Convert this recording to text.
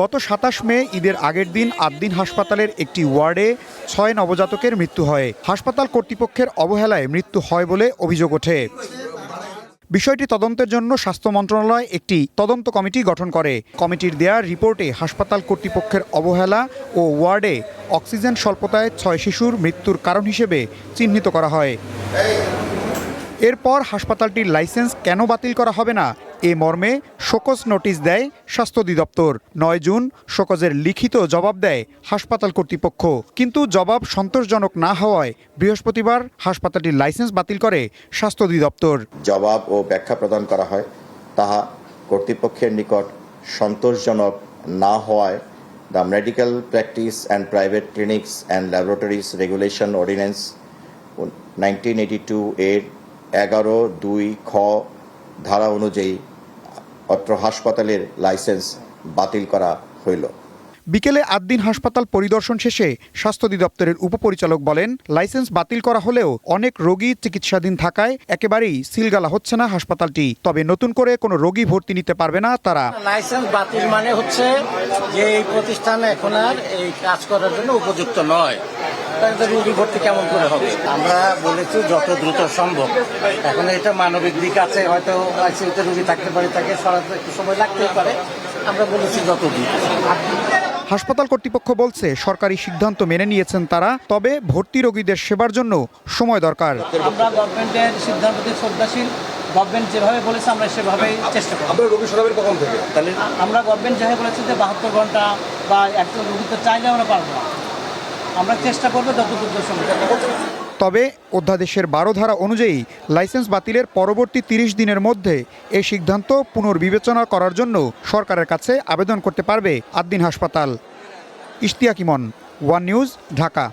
গত ২৭ মে ঈদের আগের দিন আদ্দিন হাসপাতালের একটি ওয়ার্ডে ৬ নবজাতকের মৃত্যু হয়। হাসপাতাল কর্তৃপক্ষের অবহেলায় মৃত্যু হয় বলে অভিযোগ ওঠে। বিষয়টি তদন্তের জন্য স্বাস্থ্য মন্ত্রণালয় একটি তদন্ত কমিটি গঠন করে। কমিটির দেয়া রিপোর্টে হাসপাতাল কর্তৃপক্ষের অবহেলা ও ওয়ার্ডে অক্সিজেন স্বল্পতায় ৬ শিশুর মৃত্যুর কারণ হিসেবে চিহ্নিত করা হয়। এরপর হাসপাতালটির লাইসেন্স কেন বাতিল করা হবে না এ মর্মে শোকজ নোটিশ দেয় স্বাস্থ্য অধিদপ্তর। ৯ জুন শোকজের লিখিত জবাব দেয় হাসপাতাল কর্তৃপক্ষ, কিন্তু জবাব সন্তোষজনক না হওয়ায় বৃহস্পতিবার হাসপাতালটির লাইসেন্স বাতিল করে স্বাস্থ্য অধিদপ্তর। জবাব ও ব্যাখ্যা প্রদান করা হয়, তাহা কর্তৃপক্ষের নিকট সন্তোষজনক না হওয়ায় the medical practice and private clinics and laboratories regulation ordinance 1982 এর 11(2) খ ধারা অনুযায়ী অত্র হাসপাতালের লাইসেন্স বাতিল করা হইল। বিকেলে আদ্দিন হাসপাতাল পরিদর্শন শেষে স্বাস্থ্য অধিদপ্তরের উপপরিচালক বলেন, লাইসেন্স বাতিল করা হলেও অনেক রোগী চিকিৎসাধীন থাকায় একেবারেই সিলগালা হচ্ছে না হাসপাতালটি। তবে নতুন করে কোনো রোগী ভর্তি নিতে পারবে না তারা। লাইসেন্স বাতিল মানে হচ্ছে যে এই প্রতিষ্ঠান এখন আর এই কাজ করার জন্য উপযুক্ত নয়। রোগী ভর্তি কেমন করে হবে? আমরা বলেছি যত দ্রুত সম্ভব। এখন এটা মানবিক দিক আছে, হয়তো আইসিইউতে রোগী থাকতে পারে, তাকে সরাতে একটু সময় লাগতেই পারে। আমরা বলেছি যত দ্রুত। হাসপাতাল কর্তৃপক্ষ বলছে সরকারি সিদ্ধান্ত মেনে নিয়েছেন তারা, তবে ভর্তি রোগীদের সেবার জন্য সময় দরকার। আমরা গভর্নমেন্টের সিদ্ধান্তকে শ্রদ্ধাশীল। গভর্নমেন্ট যেভাবে বলেছে আমরা সেভাবেই চেষ্টা করব। আপনারা রোগী সরাবেন কখন থেকে? তাহলে আমরা গভর্নমেন্ট যেভাবে বলেছে যে 72 ঘন্টা বা একজন রোগী তো চাইলে আমরা পারবো না। আমরা চেষ্টা করবো যত দ্রুত সম্ভব। তবে অধ্যাদেশের 12 ধারা অনুযায়ী লাইসেন্স বাতিলের পরবর্তী 30 দিনের মধ্যে এই সিদ্ধান্ত পুনর্বিবেচনা করার জন্য সরকারের কাছে আবেদন করতে পারবে আদ্দিন হাসপাতাল। ইশতিয়াক ইমন, ওয়ান নিউজ, ঢাকা।